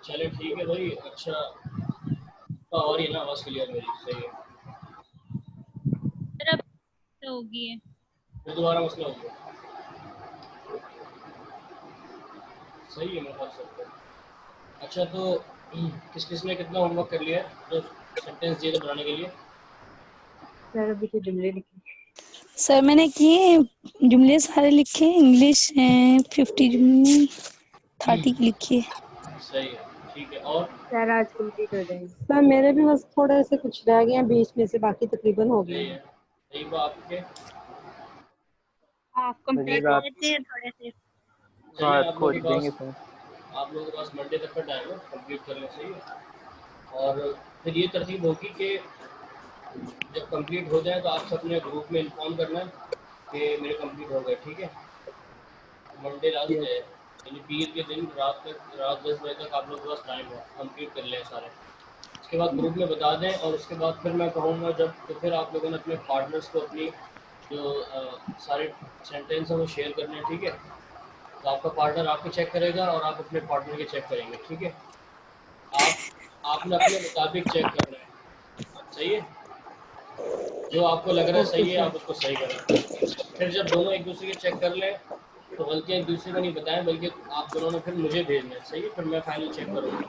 चले ठीक है भाई। अच्छा और ये ना आवाज़ क्लियर मेरी सही है। तरफ होगी है। फिर दोबारा मसला हो गया। सही है मेरे पास सब कुछ। अच्छा तो किस किस ने कितना होमवर्क कर लिया है जो सेंटेंस दिए थे बनाने के लिए? सर अभी तो जुमले लिखे। सर मैंने किए जुमले सारे लिखे, इंग्लिश हैं 50 जुमले, 30 की लिखी है। सही है ठीक है। और सर आज कंप्लीट हो जाएंगे। सर मेरे भी बस थोड़े से कुछ रह गए हैं बीच में से, बाकी तकरीबन हो गए सही है। हैं। सही बात आपके। हाफ कंप्लीट रात हुए थे थोड़े से। चलिए रात को हो जाएंगे सर। आप लोगों के पास मंडे तक का टाइम है कंप्लीट करने। सही है। और फिर ये तरतीब होगी कि जब कंप्लीट हो जाए तो आप सब ने ग्रुप में इन्फॉर्म करना है कि मेरे कंप्लीट हो गए। ठीक है। मंडे लास्ट डे है यानी पीर के दिन रात तक, रात 10 बजे तक आप लोगों के पास टाइम है कंप्लीट कर लें सारे। उसके बाद ग्रुप में बता दें और उसके बाद फिर मैं कहूँगा जब तो फिर आप लोगों ने अपने पार्टनर्स को अपनी जो सारे सेंटेंस हैं वो शेयर करने हैं। ठीक है। तो आपका पार्टनर आपके चेक करेगा और आप अपने पार्टनर के चेक करेंगे। ठीक है। आप आपने अपने मुताबिक चेक करना है। सही है। जो आपको लग रहा है ओके सही है सर। आप उसको सही करें। फिर जब दोनों एक दूसरे के चेक कर लें तो गलतियाँ एक दूसरे को नहीं बताएं बल्कि आप दोनों ने फिर मुझे भेजना है। सही है। फिर मैं फाइनल चेक करूँगा।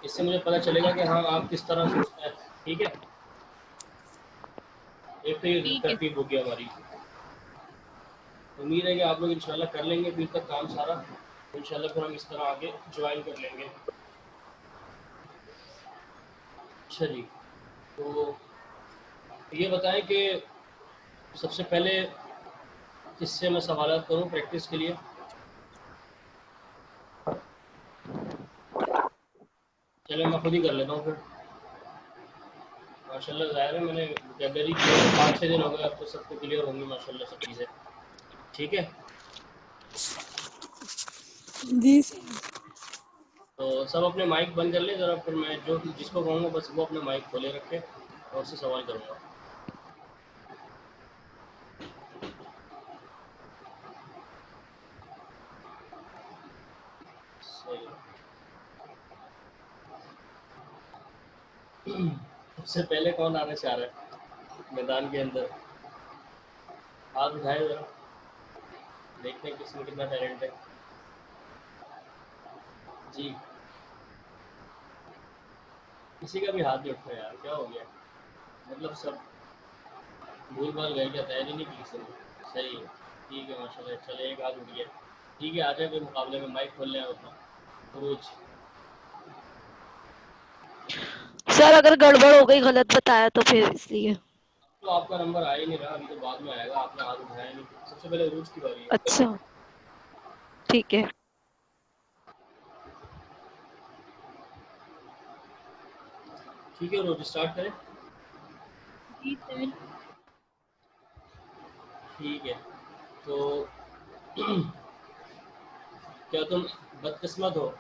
इससे मुझे पता चलेगा कि हाँ आप किस तरह सोचते हैं। ठीक है। एक तो ये ठीक है। तरतीब होगी हमारी। उम्मीद है कि आप लोग इंशाल्लाह कर लेंगे फिर तक काम सारा। इंशाल्लाह फिर हम इस तरह आगे ज्वाइन कर लेंगे। अच्छा जी। तो ये बताएं कि सबसे पहले किससे मैं सवालात करूं प्रैक्टिस के लिए? चलो मैं खुद ही कर लेता हूँ फिर। माशाल्लाह ज़ाहिर है मैंने वोकैबलरी की है 5-6 दिन हो गए। अब तो सबको क्लियर होंगी माशाल्लाह सब चीज़ें। ठीक है। जी तो सब अपने माइक बंद कर ले ज़रा। फिर मैं जो जिसको कहूँगा बस वो अपने माइक खोले रखे और उससे सवाल करूँगा। सही है। सबसे पहले कौन आना चाह रहा है मैदान के अंदर? हाथ उठाए ज़रा, देखते हैं किसमें कितना टैलेंट है। जी। किसी का भी हाथ नहीं उठा यार, क्या हो गया? मतलब सब भूल भाल गए क्या? तैयारी नहीं की किसी ने? सही है। ठीक है माशाल्लाह। चले एक हाथ उठ गया। ठीक है। आ जाए फिर मुकाबले में, माइक खोल लें अपना। रोज सर, अगर गड़बड़ हो गई, गलत बताया तो फिर इसलिए। तो आपका नंबर आ ही नहीं रहा, अभी तो बाद में आएगा। आपने हाथ उठाया नहीं। सबसे पहले रोज की बारी है। अच्छा ठीक है। ठीक है रोज स्टार्ट करें। जी सर। ठीक है। तो क्या तुम बदकिस्मत हो?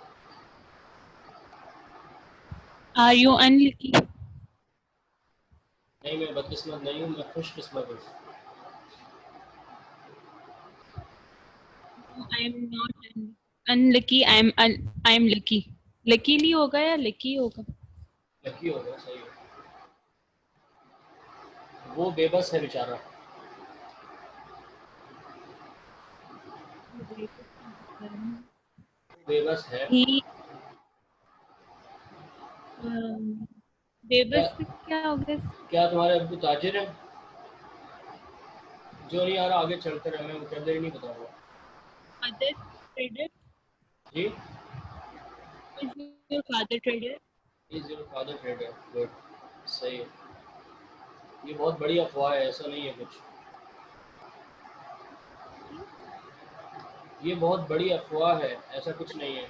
Are you unlucky? नहीं मैं बदकिस्मत नहीं हूँ, मैं खुशकिस्मत हूँ। I am not unlucky, I am lucky. Luckily होगा या लकी होगा? लकी हो गया। सही है। वो बेबस है बेचारा। बेबस है। ही क्या बेबस क्या होगा? क्या तुम्हारे अब्बू ताजिर हैं? जो नहीं आ रहा आगे चलते रहे, मैं मुकद्दर ही नहीं बताऊंगा। Father trader? जी। Is your father trader? Is your father trader? Good. सही है। ये बहुत बड़ी अफवाह है, ऐसा नहीं है कुछ। ये बहुत बड़ी अफवाह है, ऐसा कुछ नहीं है।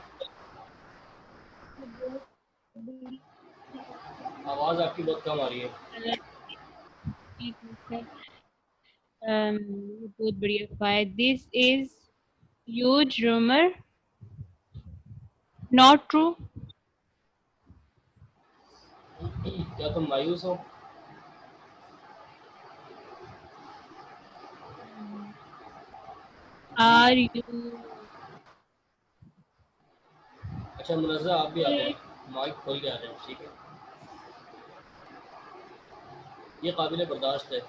आवाज़ आपकी बहुत कम आ रही है। बहुत बढ़िया अफवाह। This is huge rumour, not true. क्या तुम मायूस हो? आर यू अच्छा मुनज़्ज़ा आप भी आ जाएं, माइक खोल के आ जाएं, ठीक है। ये काबिल बर्दाश्त है।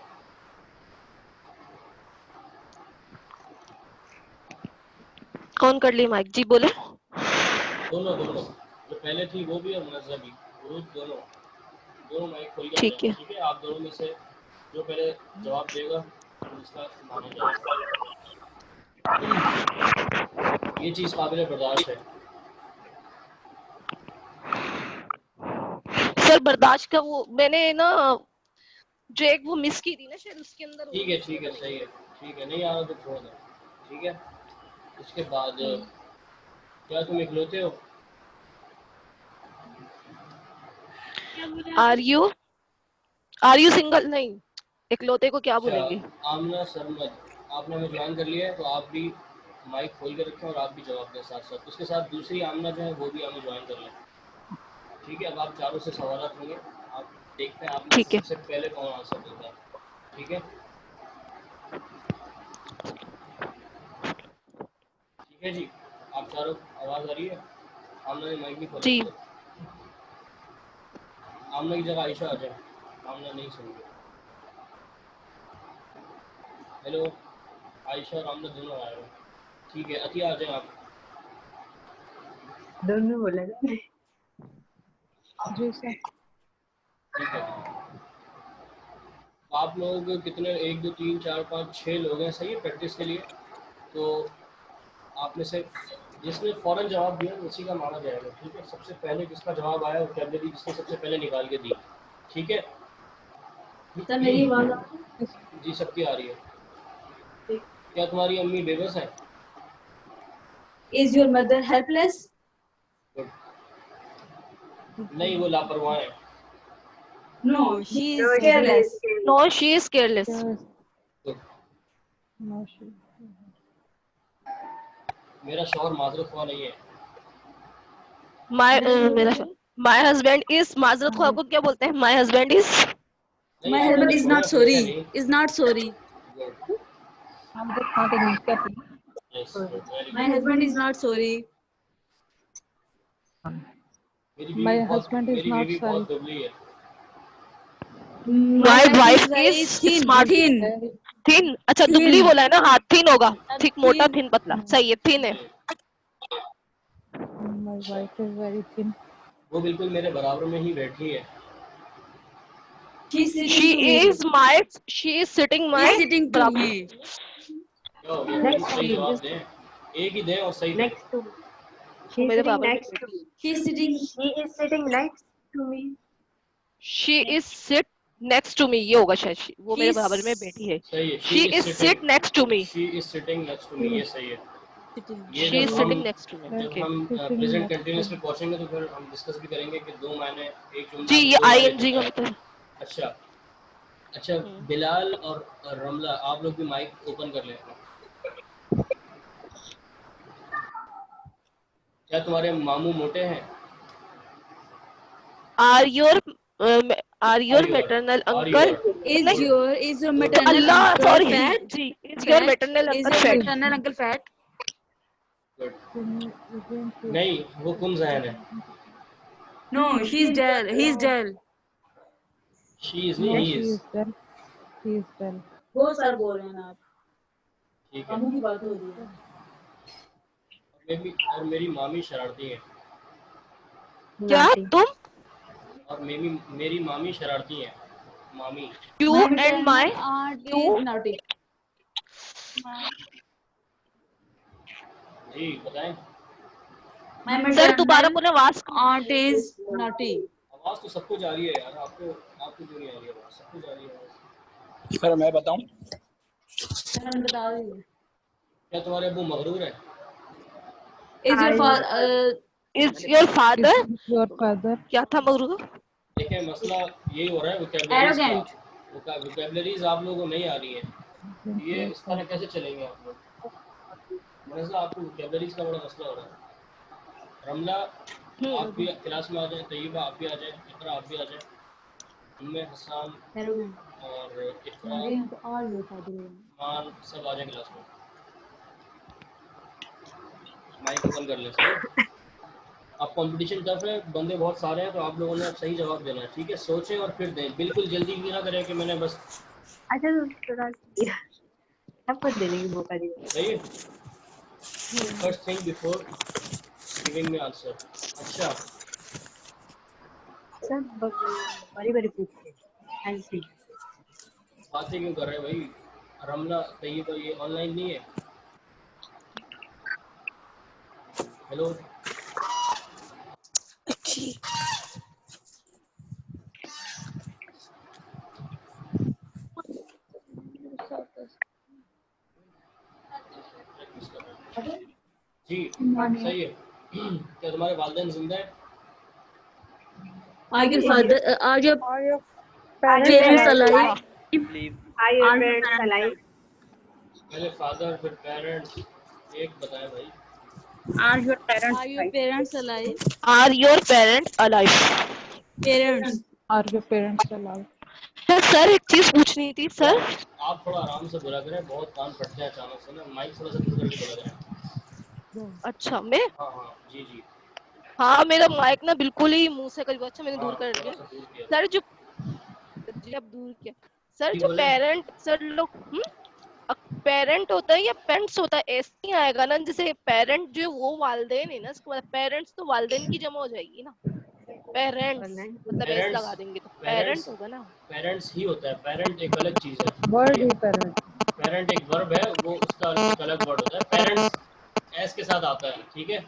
कौन कर ली माइक? जी बोले। दोनों दोनों, जो पहले थी वो भी और मुनज़्ज़ा भी, उरूज दोनों दोनों माइक खोल के आ ठीक जाएं, है। ठीक है। आप दोनों में से जो पहले जवाब देगा उसका माना जाएगा। ये चीज़ काबिल बर्दाश्त है। सर बर्दाश्त का वो मैंने ना जो एक वो मिस की थी ना शायद उसके अंदर ठीक है ठीक है, सही है, ठीक है। नहीं आ रहा तो छोड़ दो, ठीक है। उसके बाद क्या तुम इकलौते हो? Are you single? नहीं, इकलौते को क्या बोलेंगे? अच्छा आमना सरमद, आपने हमें ज्वाइन कर लिया है तो आप भी माइक खोल के रखें और आप भी जवाब दें साथ साथ। उसके साथ दूसरी आमना जो है वो भी हमें ज्वाइन कर लें, ठीक है। अब आप चारों से सवाल होंगे, आप देखते हैं आप में से ठीक है। सबसे पहले कौन आंसर देता है, ठीक है। ठीक है जी, आप चारों, आवाज़ आ रही है? आमना ने माइक भी खोला जी। है तो आमना की जगह आयशा आ जाए, आमना नहीं सुन रही। हेलो, आयशा और आमना दोनों आए हो, ठीक है। अतिया आ जाए आप। दोनों बोलेगा। जी सर। ठीक है, आप लोग कितने, 1 2 3 4 5 6 लोग हैं, सही है प्रैक्टिस के लिए। तो आप में से जिसने फ़ौरन जवाब दिया उसी का माना जाएगा, ठीक है। सबसे पहले जिसका जवाब आया वोकैबुलरी जिसने सबसे पहले निकाल के दी, ठीक है। सर मेरी आवाज आ रही है? जी सबकी आ रही है। ठीक। क्या तुम्हारी अम्मी बेबस है? Is your mother helpless? Good. नहीं वो लापरवाह है। No she is No, careless. No she is careless. Good. No she. मेरा शौहर माजरत ख्वाह नहीं है। माय हस्बैंड इज माजरत ख्वाह को क्या बोलते हैं? माय हस्बैंड इज नहीं माय आपने हस्बैंड कुछ इज बोला नॉट पूछा सॉरी। नहीं। Is not sorry. गुड, हम तो खा के यूज करते हैं। Yes good, very my good. Husband is not sorry. My husband is मेरी नॉट बीवी सॉरी। बहुत दुबली है। My my wife wife is very is thin smart. Thin thin? अच्छा दुबली थिन बोला है ना? हाँ थिन होगा, थिक मोटा थिन। थिन पतला, सही है, थिन है। माय अच्छा, वाइफ इज वेरी थिन। वो बिल्कुल मेरे बराबर में ही बैठी है। She is she sitting to me. She is sitting she is my sitting to बराबर। मी। क्या हो गया, प्लीज नेक्स्ट टू सही मी। जवाब दें, एक ही दें और सही दें। Next to me. वो शी इज मेरे सिटिंग बराबर में नेक्स्ट टू बैठी। Me. She is sitting. She is sitting next to me. She is sit next to me, ये होगा शायद। वो शी मेरे इज बराबर में बैठी है। सही है, she is sit next to me. She is sitting next to me, ये सही है। सिटिंग। ये she is sitting next to me. जब ओके हम sitting present next to continuous पे पहुंचेंगे तो फिर हम डिस्कस भी करेंगे कि दो मायने, एक जी, जुमला में ये दो मायने आईएनजी देता का है। मतलब। अच्छा अच्छा, बिलाल और रमला आप लोग भी माइक ओपन कर लें। क्या तुम्हारे मामू मोटे हैं? Are your are you maternal are you uncle? Are is नहीं, your is your good maternal अल्लाह अंकल सॉरी फैट? जी, is your fat? Maternal is uncle your fat? Maternal uncle fat? Good. नहीं वो कुम जहन है। No she is dull. He is dull. She is no नहीं, he she is. Is done. She is done. बहुत सारे बोल रहे हैं ना आप। ठीक है। मामू की बात हो रही है। और मेरी मामी शरारती है। क्या नाटी। तुम? और मेरी मामी शरारती है। मामी। You my and maternal my aunt you? is naughty. जी बताएं। My सर दोबारा maternal बोले, आवाज aunt is naughty. आवाज़ तो सबको जा रही है यार, आपको क्यों नहीं आ रही है आवाज़? सबको जा रही है आवाज़। सर मैं बताऊं? मैंने बता दी। क्या तुम्हारे अब्बू मगरूर है? Is your father is your father? Is your father? क्या था मगरू? देखें मसला यही हो रहा है वोकैबुलरीज का। arrogant? वोकैबुलरीज आप लोगों को नहीं आ रही है, ये इस तरह कैसे चलेंगे आप लोग? मसला आपको वोकैबुलरीज का बड़ा मसला हो रहा है। रमला आप भी क्लास में आ जाए, तैयबा आप भी आ जाए, इकरा आप भी आ जाए, उम्मे हसन Arrogant. और इकरा Arrogant are your father? मान सब आ जाए क्लास में। माइक ओपन कर लें, सही है। अब कंपटीशन टफ है, बंदे बहुत सारे हैं, तो आप लोगों ने अब सही जवाब देना है, ठीक है? सोचें और फिर दें, बिल्कुल जल्दी भी ना करें कि मैंने बस। अच्छा तो थोड़ा सबको देने की मौका दिया। सही है, first thing before giving me answer. अच्छा, सब बड़ी बड़ी पूछते हैं ऐसी। बातें क्यों कर रहे हैं भाई? रमला कहिए तो ये ऑनलाइन नहीं है। हेलो, जी जी सही है। क्या तुम्हारे वालिदैन जिंदा है? Are your father? Are your Are your parents alive? Are your parents alive? पहले फादर फिर पेरेंट्स, एक बताएं भाई। Are your parents alive? Are your parents alive? Parents. Are your parents alive? Sir एक चीज पूछनी थी सर। आप थोड़ा आराम से बोला करें, बहुत कान फटते हैं अचानक से ना, माइक थोड़ा सा दूर करके बोला करें। अच्छा मैं, हाँ जी जी, हाँ मेरा माइक ना बिल्कुल ही मुंह से करीब, अच्छा मैंने हाँ दूर कर थोड़ा दिया। सा दूर किया। सर जो, जी अब दूर किया। सर जी जो बोले। पेरेंट सर लोग पेरेंट होता है या पेरेंट्स होता है, ऐसे नहीं आएगा ना, जैसे पेरेंट जो है वो वालिदैन है ना, इसके बाद पेरेंट्स तो वालिदैन की जमा हो जाएगी ना, पेरेंट्स मतलब एस पेरेंट्स, लगा देंगे तो पेरेंट पेरेंट्स, होगा ना। पेरेंट्स ही होता है, पेरेंट एक अलग चीज है। वर्ड ही पेरेंट। पेरेंट एक वर्ब है, वो उसका एक अलग वर्ड होता है। पेरेंट्स एस के साथ आता है, ठीक है?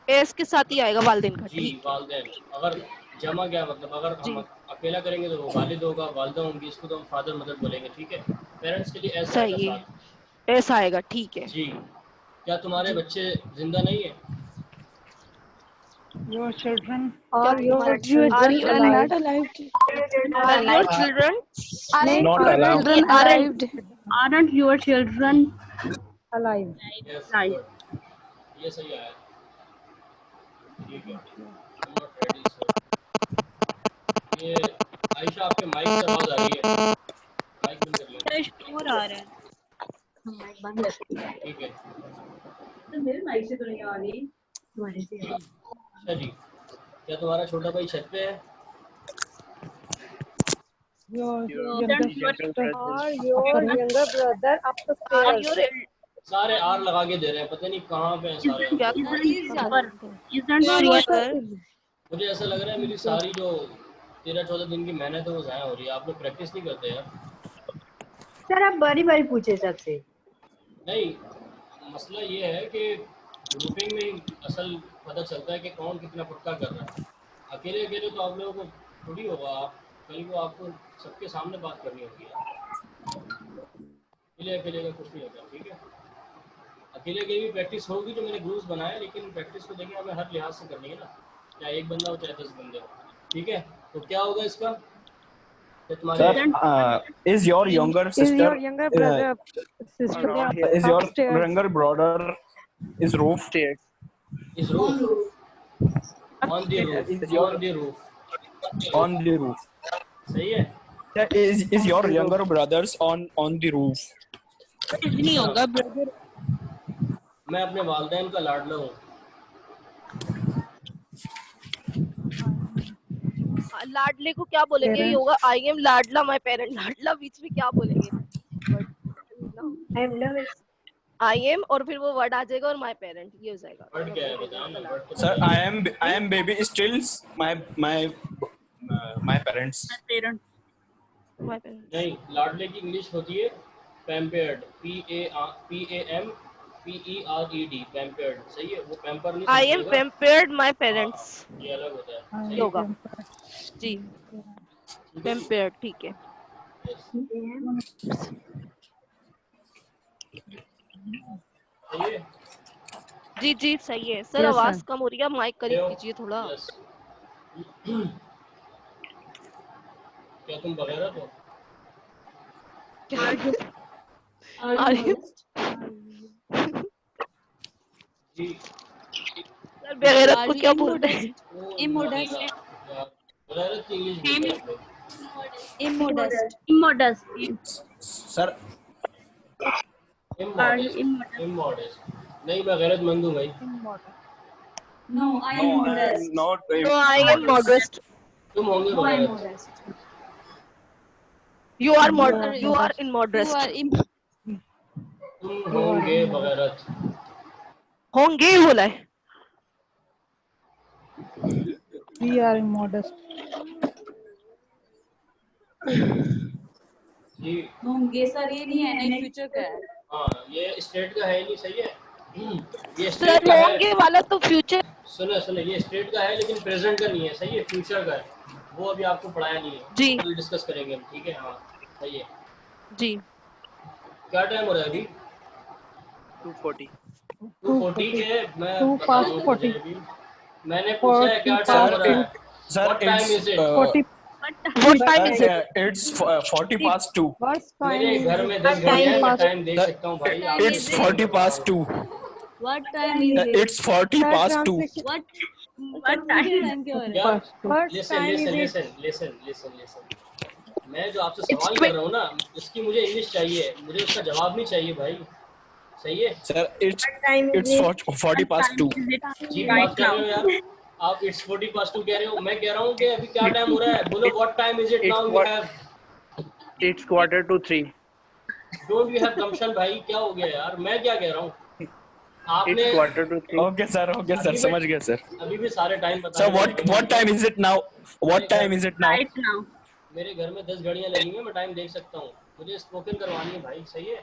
एस के साथ ही आएगा वालिदैन का, जी ठीक है वालिदैन। अगर जमा क्या मतलब, अगर हम जी, अकेला करेंगे तो वो वालिद होगा, वालिदा होंगी, इसको तो हम फादर मदर बोलेंगे, ठीक है? पेरेंट्स के लिए एस आएगा सही है, साथ। एस आएगा, ठीक है जी, क्या तुम्हारे जी। बच्चे जिंदा नहीं है? Your children क्या Are your तुम्हारे Are children you alive? not alive? Are your children नहीं, Not children allowed. Children aren't arrived. Aren't your children alive. Yes alive? Good, ये सही आया, ठीक है। I'm not ready, sir. ये आयशा आपके माइक से आवाज आ रही है, माइक बंद कर लें, शोर आ रहा है। माइक बंद है। ठीक है? तो मेरे माइक से तो नहीं आ रही, तुम्हारे से आ रही। अच्छा जी, क्या तुम्हारा छोटा भाई छत पे है? your Your younger younger sister brother. Are your younger brother up the are stairs? Your सारे आर लगा के दे रहे हैं, पता नहीं कहाँ पे हैं सारे क्या हम। Isn't No, your sir. मुझे ऐसा लग रहा है मेरी सारी जो 13-14 दिन की मेहनत है वो ज़ाया हो रही है। आप लोग प्रैक्टिस नहीं करते यार? सर आप बारी बारी पूछे सबसे। नहीं, मसला ये है कि ग्रुपिंग में ही असल पता चलता है कि कौन कितना पक्का कर रहा है। अकेले अकेले तो आप लोगों को थोड़ी होगा, आप कल को आपको सबके सामने बात करनी होगी यार। अकेले अकेले का कुछ नहीं होता, ठीक है? अकेले की भी प्रैक्टिस होगी जो मैंने ग्रुप्स बनाए, लेकिन प्रैक्टिस को देखिए हमें हर लिहाज से करनी है ना, चाहे एक बंदा हो चाहे 10 बंदे हो, ठीक है? तो क्या होगा इसका कि तुम्हारे Sir, is your younger Is your sister, younger brother up sister is your upstairs? younger brother is roof? इस roof on the roof, Is your on the roof, on the roof? सही है? Yeah, is your younger brothers on the roof? नहीं होगा brother. मैं अपने वालिदैन का लाडला हूँ। लाडले को क्या बोलेंगे? ये होगा आई एम लाडला माय पेरेंट, लाडला बीच में क्या बोलेंगे? I am love it. I am और फिर वो वर्ड आ जाएगा और माय पेरेंट, ये हो जाएगा। वर्ड क्या है बताओ ना, वर्ड तो Sir, बताइए। I am baby still my parents. Parent. My parent. नहीं, लाडले की इंग्लिश होती है पैम्पर्ड, PAMPERED, पैम्पर्ड, सही है? वो पैम्पर नहीं आई एम समझिएगा, पेम्पर्ड माय पेरेंट्स, ये अलग होता है, I सही ये होगा am जी, है? पेम्पर्ड, ठीक है। Yes, सही है? जी जी सही है सर। Yes, आवाज sir. कम हो रही है, माइक करीब क्यों? कीजिए थोड़ा। Yes. क्या तुम बगैरत हो? Are you honest? जी, सर बेगैरत को क्या बोलते हैं? वो Immodest. यार, बगैरत की इंग्लिश बोलते हैं आप लोग। Immodest. Immodest. Sir, इमॉडेस्ट, इमॉडेस्ट नहीं, मैं गैरतमंद हूँ भाई। No, I am No, I am modest. not. No, I am modest. तुम होंगे No, I am बगैरत। modest. You are You are you are modest. You immodest. are तुम You are होंगे immodest. बगैरत। होंगे बोला है। We are immodest. जी होंगे sir ये नहीं है, नहीं फ्यूचर का है। हाँ, ये स्टेट का है नहीं, सही है। ये सर स्टेट का है। होंगे वाला तो फ्यूचर। सुनो सुनो, ये स्टेट का है लेकिन प्रेजेंट का नहीं है, सही है, फ्यूचर का है। वो अभी आपको पढ़ाया नहीं है, जी कल डिस्कस करेंगे हम, ठीक है। हाँ सही है। जी। क्या टाइम हो रहा है अभी? 2:40। 2:40 के मैं 2 बता रहा past हूँ 40. मुझे अभी। मैंने पूछा है 40 क्या टाइम हो past रहा 2. है, what time is it? 40. What time is it? It's 40 past 2. What time मेरे is घर it? में 10 घड़ियां हैं, मैं टाइम देख Sir, सकता हूँ भाई। time आपको it's is it? 40 past 2. What time is it? It's 40 Sir, past 2. translation. What time? Time क्या हो रहा है? यार Past 2. What listen time is listen it? Listen listen listen listen, मैं जो आपसे It's सवाल कर रहा हूँ ना, उसकी मुझे इंग्लिश चाहिए, मुझे उसका जवाब नहीं चाहिए भाई, सही है। Sir, it's What time is it's it? 40 What past time 2. is it cheap right बात कर now? रहे हो यार आप। इट्स 40 past 2 कह रहे हो, मैं कह रहा हूँ कि अभी क्या टाइम हो रहा है। बोलो what time is it It's now. You what? Have It's 2:45. Don't you have gumption भाई, क्या हो गया यार, मैं क्या कह रहा हूँ It's आपने। 2:45. Okay, sir. Okay, sir. अभी समझ गया, sir. भी सारे टाइम Sir, बताने what time is it now? What time is it now? Right now. मेरे घर में 10 घड़ियां लगी हुई हैं, मैं टाइम देख सकता हूँ। मुझे स्पोकन करवानी है भाई, सही है।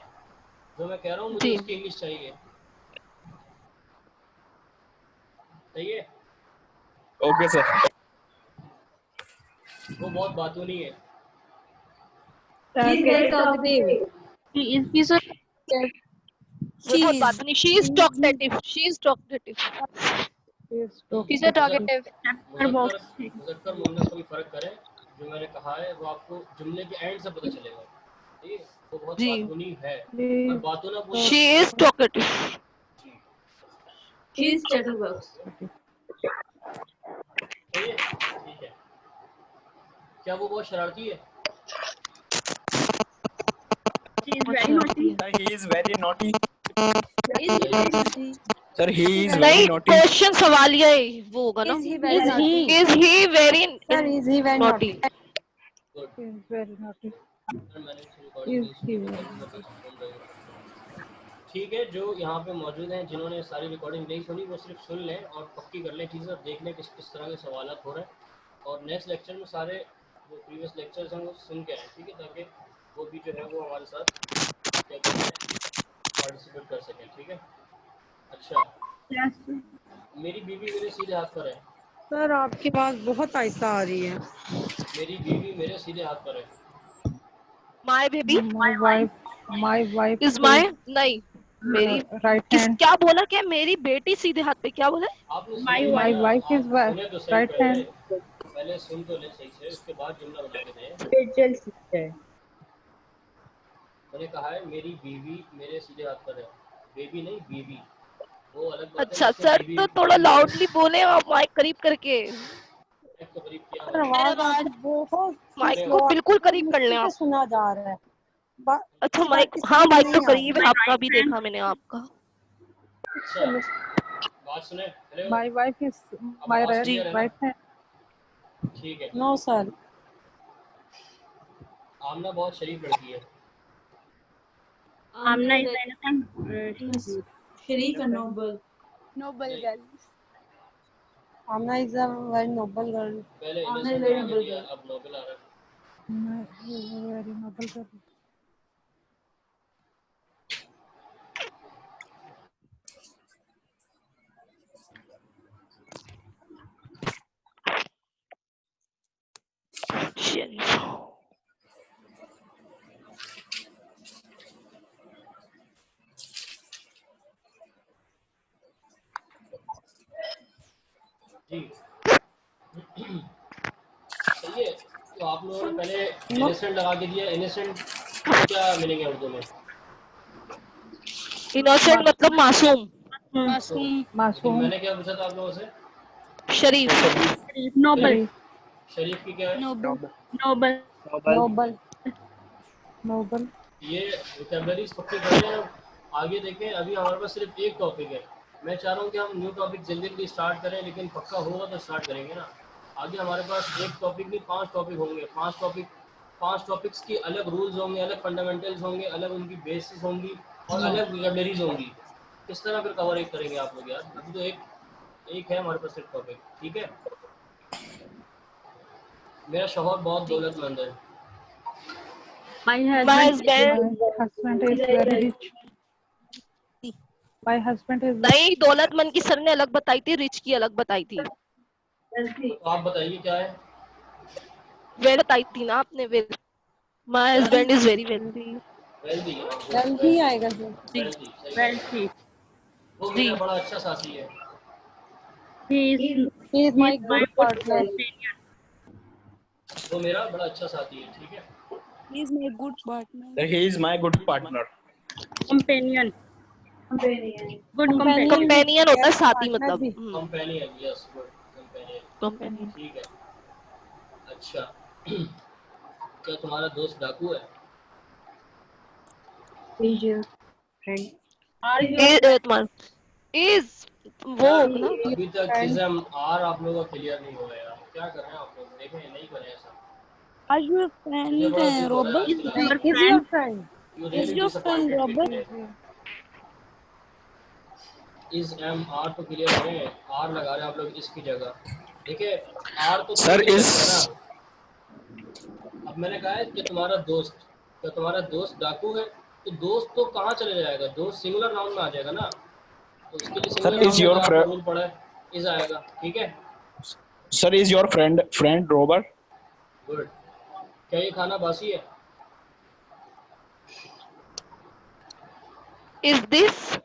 जो मैं कह रहा हूँ मुझे जी उसकी इंग्लिश चाहिए, सही है। Okay, sir. वो बहुत बातों नहीं है। He's very talkative. He's a वो बहुत बात नहीं। She is talkative. She is talkative. Yes, She's a talkative. talkative. chapter box. मुजक्कर मुन्नस कोई फर्क करे, जो मैंने कहा है वो आपको जुमले के एंड से पता चलेगा, ठीक है। वो बहुत जी बातूनी है, पर Please बातों ना बोलो। She is talkative. He is chatterbox. सही है, ठीक है। क्या वो बहुत शरारती है? She is बहुत very naughty. शरारती है। Sir, he is very naughty. Is he very naughty? Sir, he is very नहीं naughty. क्वेश्चन सवालिया है वो होगा ना। Is he very naughty? Is he very Sir, is he very naughty? naughty? Good. He is very naughty. Sir मैंने इसकी recording Is नहीं सुनी, he मैं very कल सुबह सुन रही हूँ। ठीक है, जो यहाँ पे मौजूद हैं जिन्होंने सारी रिकॉर्डिंग नहीं सुनी, वो सिर्फ सुन लें और पक्की कर लें चीज़ें, और देख लें किस किस तरह के सवाल हो रहे हैं। और नेक्स्ट लेक्चर में सारे जो प्रीवियस लेक्चर्स हैं वो सुन के आए, ठीक है, ताकि वो भी जो है वो हमारे साथ क्या कहते हैं पार्टिसिपेट कर सकें, ठीक है। अच्छा, Yes. मेरी बीवी मेरे सीधे हाथ पर है। सर आपकी आवाज बहुत आहिस्ता आ रही है। मेरी बीवी मेरे सीधे हाथ पर है। My baby My wife is my नहीं मेरी right किस hand. क्या बोला, क्या मेरी बेटी सीधे हाथ पे, क्या बोला? आपने My सुनी My नहीं ना, wife is आप सुने तो सही right hand. पहले सुन तो ले सही से, उसके बाद जुमला बना के दें। Spiritual sister. मैंने कहा है मेरी बीवी मेरे सीधे हाथ पर है, बेबी नहीं बीवी, वो अलग बात है। अच्छा जिसको सर बीवी तो थोड़ा लाउडली बोले आप, माइक करीब करके। एक तो करीब किया सर मैंने। आवाज आपकी बहुत माइक स्लो को आ बिल्कुल रही है, करीब कर लें मुश्किल से आप। सुना जा रहा है। अच्छा इस बात माइक, की हाँ समझ माइक तो नहीं आ करीब है, रही। आपका भी देखा मैंने आपका। अच्छा बात सुने, हेलो, My wife is अब my आवाज right, क्लियर है ना? right hand. ठीक है। No sir. आमना बहुत शरीफ लड़की है। Amna is innocent. Sharif and noble. Noble नहीं, girl. Amna is a very noble girl. पहले आमना इनोसेंट very आगे noble दिया, girl. अब नोबल आ रहा है। Very noble girl. शरीफ। जी सही है। तो आप लोगों ने पहले इनोसेंट लगा के दिया। इनोसेंट क्या मीनिंग है उर्दू में? इनोसेंट मतलब मासूम। Masoom. Masoom. मैंने क्या पूछा था आप लोगों से? शरीफ। Noble. शरीफ की क्या है? Noble. Noble. Noble. नोबल। ये वोकैबुलरीज पक्की कर लें। आगे देखें, अभी हमारे पास सिर्फ एक टॉपिक है, मैं चाह रहा हूँ कि हम न्यू टॉपिक जल्दी जल्दी स्टार्ट करें, लेकिन पक्का होगा तो स्टार्ट करेंगे ना। आगे हमारे पास एक टॉपिक नहीं 5 टॉपिक होंगे, 5 टॉपिक्स की अलग रूल्स होंगे, अलग फंडामेंटल्स होंगे, अलग उनकी बेसिस होंगी और अलग वोकैबुलरीज होंगी। किस तरह फिर कवर एक करेंगे आप लोग यार? अभी तो एक है हमारे पास एक टॉपिक, ठीक है। मेरा शौहर बहुत दौलतमंद है। My My husband My husband husband is very rich. My husband is नहीं, दौलतमंद की सर ने अलग बताई थी, रिच की अलग बताई थी। तो आप बताइए क्या है? वेल बताई थी ना आपने, well. My husband is very wealthy. Wealthy. जल्दी आएगा सर। वेल्दी सही है। wealthy. वो जी। मेरा बड़ा अच्छा साथी है। He is He is my my good partner. companion. वो मेरा बड़ा अच्छा साथी है, ठीक है। He is my good partner. He is my good partner. Companion. Good Companion companion. Companion होता है साथी, partner मतलब। भी। Companion, yes, good companion, companion. ठीक है। अच्छा क्या तुम्हारा दोस्त डाकू है? Is your friend? तुम्हारा इज वो यार ना। अभी तक friend. इज़म आर आप लोगों का क्लियर नहीं हुआ यार, क्या कर रहे हैं आप लोग? देखें नहीं बने ऐसा। Are you a मुझे friend, बड़ा दुख हो रहा है Robert? आज की Your class Is your friend. friend? में। You Is really your friend disappointed me Robert? Today. Is am are तो क्लियर करें, आर लगा रहे हैं आप लोग इसकी जगह। देखिए आर तो कोई Sir भी ले is सकता है ना। अब मैंने कहा है कि तुम्हारा दोस्त डाकू है, तो दोस्त तो कहाँ चले जाएगा? दोस्त सिंगुलर नाउन में आ जाएगा ना, तो उसके लिए sir सिंगुलर नाउन is में your अगर आपने friend. रूल पढ़ा है इज आएगा, ठीक है। Sir is your friend Robert. Good. क्या ये खाना बासी है? Is this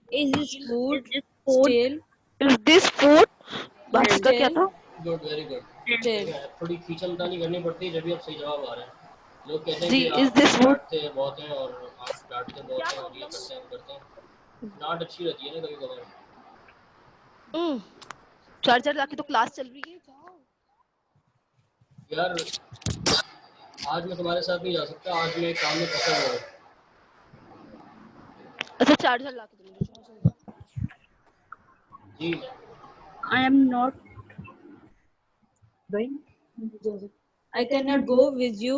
Is this food Is this food stale? Is this food. बाकी का क्या था? Good, very good. Stale. थोड़ी खींचतानी करनी पड़ती है जब भी आप सही जवाब आ रहे हैं। लोग कहते हैं जी, कि इज आप दिस फूड। डांटते बहुत हैं और आप डांटते बहुत हैं और ये करते हैं वो करते हैं। डांट अच्छी रहती है ना कभी कभार। चार्जर लाके तो क्लास चल रही है, जाओ। यार आज मैं तुम्हारे साथ नहीं जा सकता, आज मैं एक काम में फंसा हुआ हूँ। अच्छा, चार्जर लाके दो मुझे, चार्जर। जी I am not. Going? I cannot go with you.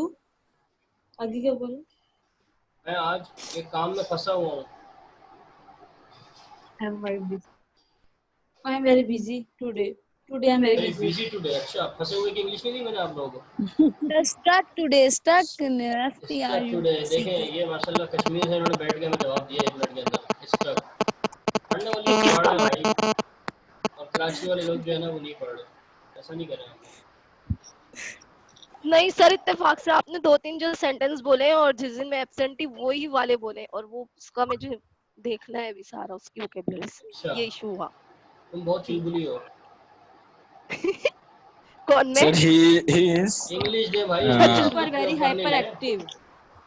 आगे क्या बोलो? मैं आज एक काम में फंसा हुआ हूँ। I'm very busy. I am very busy today. Today I am very very busy. Busy today. अच्छा, फंसे हुए की इंग्लिश नहीं दी मैंने आप लोगों को। Start today. Start. Nasty are stuck you? Today. देखें ये माशाल्लाह कश्मीर से इन्होंने बैठ के हमें जवाब दिया 1 मिनट के अंदर। स्टक पढ़ने वाले लोग पढ़ रहे हैं भाई, और कराची वाले लोग जो है ना वो नहीं पढ़ रहे। ऐसा नहीं करें आप। नहीं सर, इत्तेफाक से आपने 2-3 जो सेंटेंस बोले हैं और जिस दिन मैं एब्सेंट थी वही वाले बोले, और वो उसका मुझे देखना है अभी सारा, उसकी वोकैबुलरी से। अच्छा ये इशू हुआ। तुम बहुत चुलबुली हो। कौन मैं? Sir he is. इंग्लिश दे भाई, But इंग्लिश you की are बुक very में ऊपर नहीं है। hyperactive.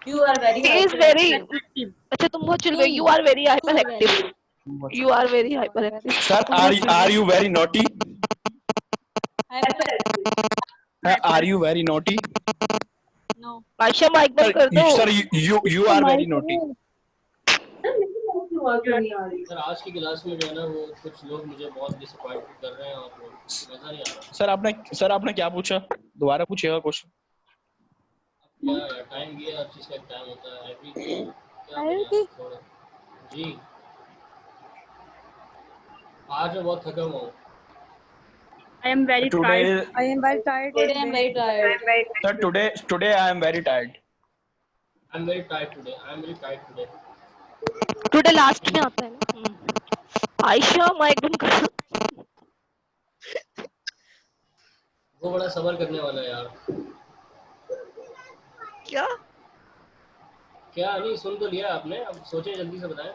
You are very He is hyperactive. very अच्छा, तुम बहुत चिल गए। You are very hyperactive. You are very hyperactive. Sir are you very naughty? Hyperactive. Are you very naughty? No. Ayesha mike बंद कर दो। Sir you are very naughty. Sir आज की क्लास में जो है ना वो कुछ लोग मुझे बहुत डिसअपॉइंट कर रहे हैं और मजा नहीं आ रहा। सर आपने क्या पूछा? दोबारा पूछिएगा क्वेश्चन। क्या यार, टाइम भी है, हर चीज का एक टाइम होता है। एवरी क्या Are करें you? आप थोड़ा। जी आज मैं बहुत थका हुआ हूँ। I am very tired. Today I am very tired. Today I am very tired. sir today I am very tired. I am very tight today. I am very tight today. Today last में आता है ना। Ayesha mike बंद कर दो। वो बड़ा सबर करने वाला है यार। क्या? क्या नहीं, सुन तो लिया आपने, अब सोचे जल्दी से बताएं।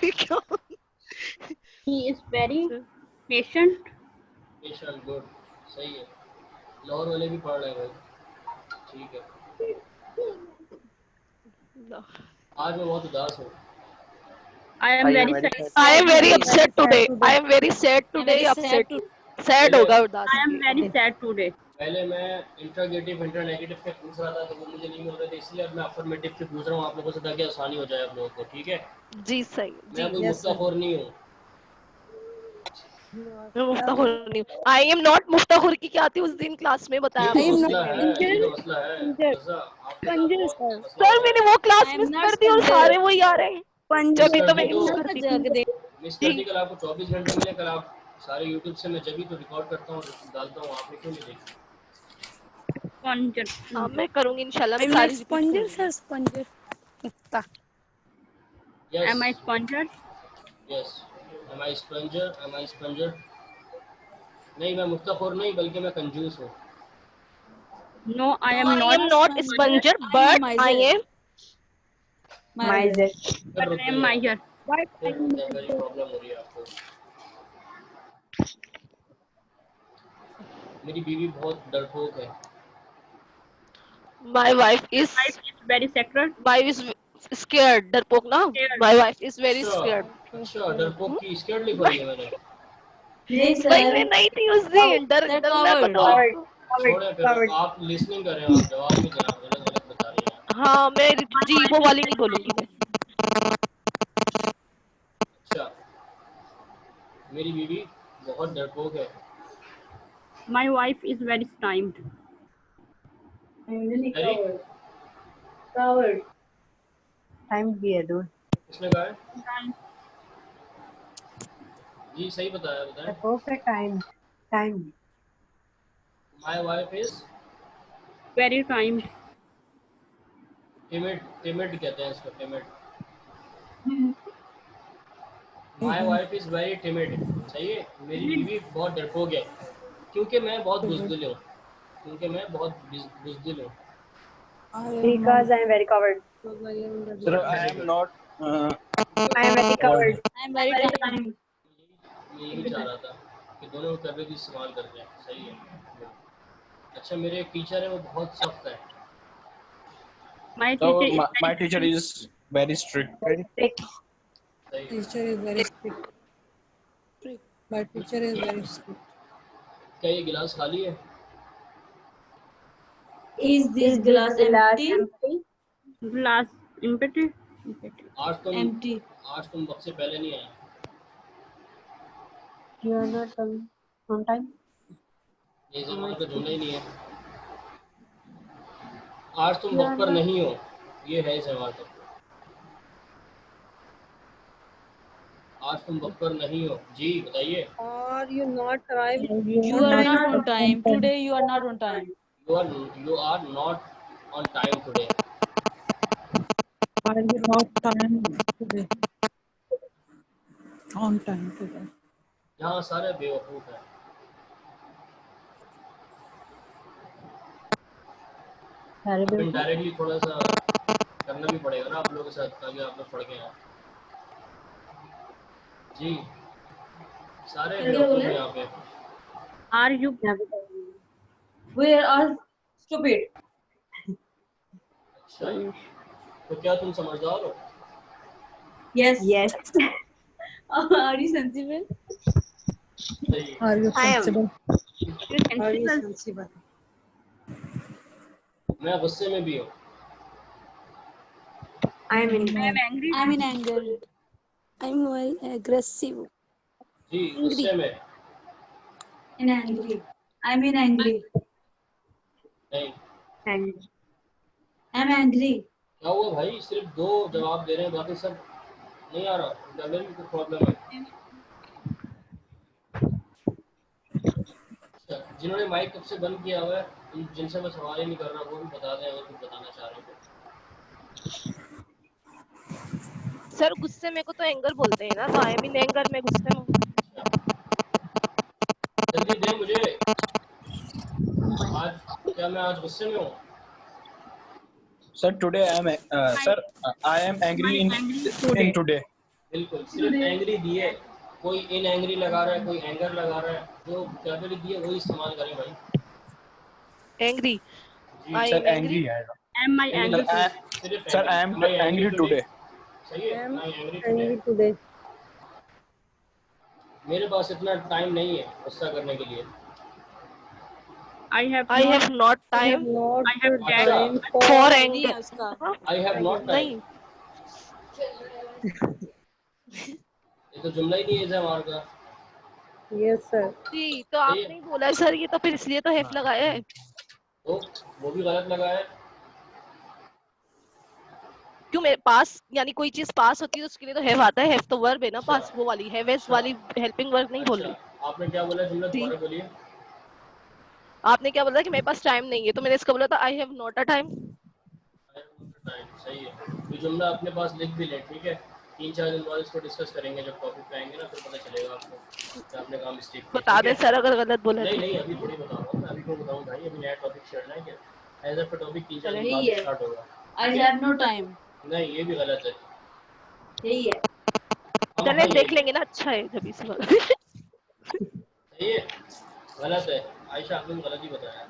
क्या? He is very patient. Patient, good, सही है। लाहौर वाले भी पढ़ रहे हैं भाई, ठीक है। आज मैं बहुत उदास हूँ। I am very sad. I am very upset today. I am very sad today. Upset. Sad होगा उदास। I am very sad today. पहले मैं इंट्रोगेटिव इंटरनेगेटिव के पूछ रहा था तो वो मुझे नहीं मिल रहे थे, इसलिए अब मैं अफर्मेटिव के पूछ रहा हूँ आप लोगों से ताकि आसानी हो जाए आप लोगों को, ठीक है। जी सही। मैं कोई मुफ्ताखोर नहीं हूँ, मैं मुफ्ताखुर नहीं हूँ। आई एम नॉट मुफ्ताखुर की क्या थी उस दिन क्लास में बताया ये तो आपको मसला है, उसने। ये तो मसला है रज़ा, आपके साथ बहुत मसला हो सर रहा मैंने है। वो class I am miss not कर दी और Sanjay. सारे वही आ रहे हैं। मिस जब भी कर तो दी मैं तो मिस करती थी। मिस कर दी, कल आपको 24 घंटे मिले, कल आप सारे यूट्यूब से मैं जब भी तो रिकॉर्ड करता हूँ डालता हूँ, आपने क्यों नहीं देखी? Sponger. हाँ मैं करूंगी इंशाल्लाह, मैं I'm not सारी रिपीट sponger, करूंगी। sir. Sponger. Mufta. Yes Am I sponger? Yes, am I sponger, am I sponger? नहीं, मैं मुफ्ताखोर नहीं बल्कि मैं कंजूस हूँ। No, I No, am I not. Am not not sponger. Sponger I am but I miser. Am Miser. फिर But रुक I am गए आप, miser. फिर मेरी प्रॉब्लम हो रही है आपको। मेरी बीवी बहुत डरपोक है। My wife is Wife is very sacred. Scared, डरपोक ना। Scared. My wife is very अच्छा स्केयर्ड। अच्छा, डरपोक की स्कर्ट लिख रही है मैंने। नहीं भाई सर, मैं नहीं थी उस दिन, Sir, डरना coward. बताओ आप आपको। छोड़े, फिर कवर्ड। आप लिसनिंग कर रहे हो, आप जवाब नहीं दे रहे, आप गलत गलत बता रही हैं। हाँ मैं My जी wife वो is वाली नहीं very बोलूंगी मैं। अच्छा, मेरी बीवी बहुत डरपोक है। My wife is very timed. नहीं अरे कवर्ड, कवर्ड। टाइम भी है दूर। किसने कहा है? जी सही बताया, बताएं। Perfect time, time. My wife is Very timed. Timid, timid कहते हैं इसको, timid. My wife is very timid, सही है। मेरी बीवी बहुत डरपोक है क्योंकि मैं बहुत बुज़दिल हूँ, क्योंकि मैं बहुत बुज़दिल हूँ। I am not. Because I am very covered. Because I am very Sir, I very am good, not. I am very What? covered. I am very timed. मैं यही चाह रहा था कि दोनों कभी भी इस्तेमाल करते हैं, सही है। अच्छा, मेरे एक टीचर है, वो बहुत सख्त है। My So teacher is my very teacher strict. is very strict. Very strict. सही। teacher is very strict. My teacher is very strict. क्या ये गिलास खाली है? Is this Is this glass glass empty? empty? Glass empty. Empty. Empty. आज तुम वक्त से पहले नहीं आए। You are not on time. ये जमाना का जुमला ही नहीं है। आज तुम You वक्त are पर not. नहीं हो, ये है जमाना का। आज तुम वक्त पर नहीं हो, जी बताइए। Or you not arrived? You are not on time. Today you are not on time. You are not on time today. Are you not time today? On time today. यहाँ सारे बेवकूफ़ हैं। सारे अब बिल्कुल। इनडायरेक्टली थोड़ा सा करना भी पड़ेगा ना आप लोगों के साथ, ताकि आप लोग पढ़ के आए। जी सारे बेवकूफ़ हैं यहाँ पे। Are you We are all stupid. अच्छा, तो क्या तुम समझदार हो? Yes. Yes. Are you sensible? सही। Are you I am. sensible? Are you sensible? sensible? मैं गुस्से में भी हूँ। I am in. I am angry. I'm in anger. I'm very aggressive. जी गुस्से में In angry. I'm in angry. नहीं। And I'm angry. क्या हुआ भाई, सिर्फ 2 जवाब दे रहे हैं, बाकी सब नहीं आ रहा। इंटरनल में कुछ प्रॉब्लम है। अच्छा, जिन्होंने माइक कब से बंद किया हुआ है, जिनसे मैं सवाल ही नहीं कर रहा, वो भी बता दें अगर कुछ बताना चाह रहे हो। सर गुस्से में को तो एंगर बोलते हैं ना, तो आई एम इन एंगर, मैं गुस्से में हूँ। जल्दी दे मुझे। आज क्या मैं आज गुस्से में हूँ? Sir, today I am. Sir, I am angry in today. बिल्कुल, सिर्फ एंग्री दिए, कोई इन एंग्री लगा रहा है, कोई एंगर लगा रहा है, जो कैपिटल दिए वही इस्तेमाल करें भाई। एंग्री, जी I Sir, am angry. angry आएगा. Am I नहीं, angry? सिर्फ Sir, I am Am I angry today. सही है, am Am I angry today? angry today. मेरे पास इतना टाइम नहीं है गुस्सा करने के लिए। I have I not. Have not I have time not I have the that. time for for anger. I have not time, नहीं ये तो जुमला ही नहीं है हमारे का। Yes sir. जी तो आपने ही बोला है सर, ये तो फिर इसलिए तो हैव लगाया है। तो वो भी गलत लगा है। क्यों मेरे पास, यानी कोई चीज पास होती है तो उसके लिए तो हैव आता है। हैव तो वर्ब है ना, पास वो वाली हैव एस वाली हेल्पिंग वर्ब नहीं बोल रही। आपने क्या बोला जुमला दोबारा बोलिए। आपने क्या बोला कि मेरे पास टाइम नहीं है, तो मैंने इसका बोला था I have not a time. सही है, ये जुमला अपने पास लिख भी लें, ठीक है। 3-4 दिन बाद इसको डिस्कस करेंगे, जब टॉपिक पे आएंगे ना फिर पता चलेगा आपको कि आपने कहाँ मिस्टेक की। बता दें सर अगर गलत बोला नहीं तो। नहीं अभी थोड़ी बता रहा हूँ मैं, अभी क्यों बताऊँ भाई, अभी नया टॉपिक छेड़ना है क्या। एज अ टॉपिक 3-4 दिन बाद स्टार्ट होगा। आई हैव नो टाइम, नहीं ये भी गलत है। यही है। चले देख लेंगे ना, अच्छा है जब इसी वाला। सही है, गलत है। आयशा आपने भी गलत ही बताया।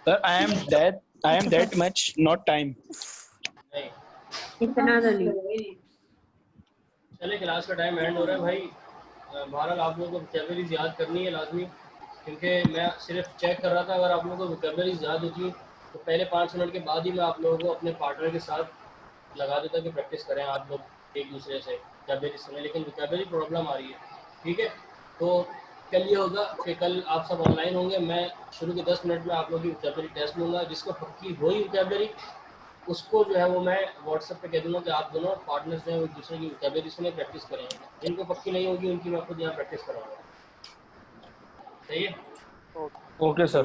Sir, I am that much not time. नहीं इतना तो नहीं। चले क्लास का टाइम एंड हो रहा है भाई। बहरहाल आप लोगों को वोकैबुलरीज याद करनी है लाजमी, क्योंकि मैं सिर्फ चेक कर रहा था, अगर आप लोगों को वोकैबुलरीज याद होती तो पहले 5 मिनट के बाद ही मैं आप लोगों को अपने पार्टनर के साथ लगा देता कि प्रैक्टिस करें आप लोग एक दूसरे से वोकैबुलरी सुने, लेकिन वोकैबुलरी प्रॉब्लम आ रही है, ठीक है। तो कल ये होगा कि कल आप सब ऑनलाइन होंगे, मैं शुरू के 10 मिनट में आप लोगों की वोकैबुलरी टेस्ट लूँगा, जिसको पक्की हुई वोकैबुलरी उसको जो है वो मैं व्हाट्सएप पे कह दूँगा कि आप दोनों पार्टनर्स जो हैं वो एक दूसरे की वोकैबुलरी सुने, प्रैक्टिस करें। जिनको पक्की नहीं होगी उनकी मैं खुद यहाँ प्रैक्टिस कराऊंगा, सही है। Okay, sir.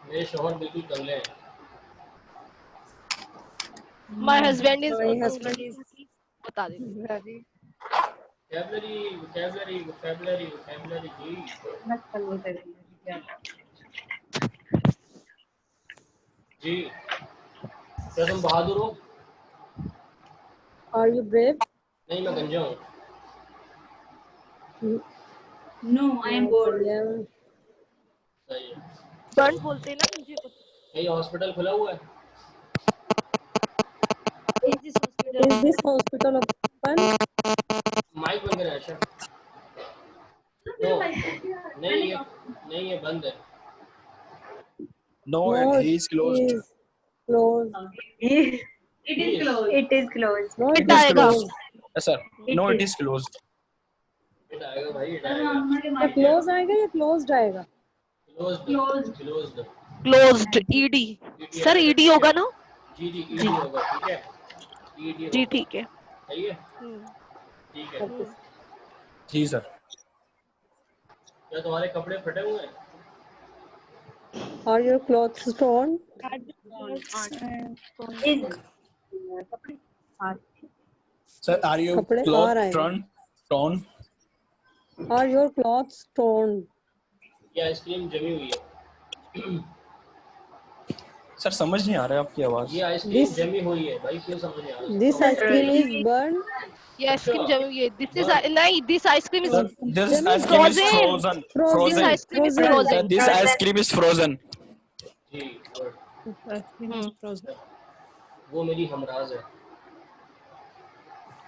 मेरे शौहर बिल्कुल कंगले हैं। My husband is My husband is बता देती हूँ। very वोकैबुलरी जी। बस कल वो करेंगे। जी क्या तुम बहादुर हो? Are you brave? नहीं मैं गंजा हूँ। No I am bored. सही है। बर्न बोलते हैं ना मुझे कुछ। ये हॉस्पिटल खुला हुआ है? Is this hospital Is this hospital open? Mike बंद है आयशा। नो नहीं ये बंद है। No, No, he is closed. is closed. It is close, it is close. No, It it is is आएगा। closed. closed. Yes, sir. No, it is closed. It आएगा भाई, it sir आएगा। हमारे या close आएगा या closed आएगा? Closed closed ED. Sir ED होगा ना? जी होगा, ठीक है। ईडी जी ठीक है। सही है, ठीक है। जी sir. क्या तुम्हारे कपड़े फटे हुए हैं? Are your clothes torn? Sir, are you कपड़े आ cloth रहा है। torn? Are your clothes torn? ये आइसक्रीम जमी हुई है। सर समझ नहीं आ रहा है आपकी आवाज। ये आइसक्रीम जमी हुई है भाई, क्यों समझ नहीं आ रहा? This ice cream is burned. ये आइसक्रीम जमी हुई है। दिस इज नहीं, this ice cream is Sir, this ice cream is Frozen. frozen. This ice cream is Sir, frozen. this ice cream is frozen. जी good. Ice cream is frozen. वो मेरी हमराज है।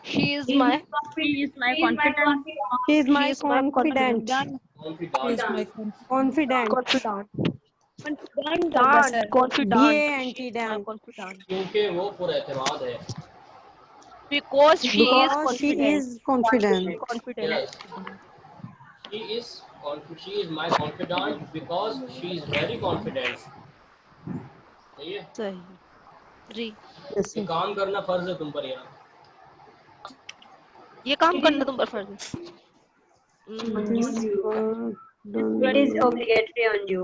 She is my She is my confidant. She is my Confidant. क्योंकि वो पुरएतमाद है। Because she Because she is confident. Yes. She is my confidant because she is very confident. सही है? सही जी। ये काम करना फर्ज है तुम पर यार। ये काम करना तुम पर फर्ज है। It is obligatory on you.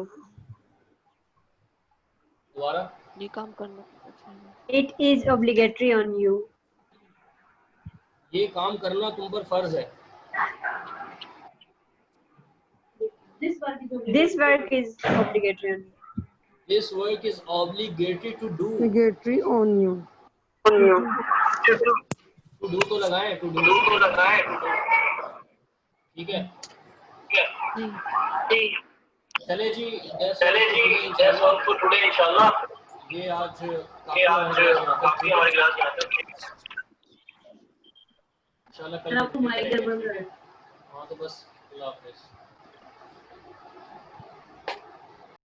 दोबारा। ये काम करना। It is obligatory on you. ये काम करना तुम पर फर्ज है। This work is obligatory on you. This work is obligatory to do. Obligatory on you. To do तो लगाएं, to do। ठीक है। चले जी, that's all for today इंशाल्लाह। ये आज काफी हमारे क्लास में आता है। इंशाल्लाह कल आपको माइक बंद है। हाँ तो बस अल्लाह हाफिज़।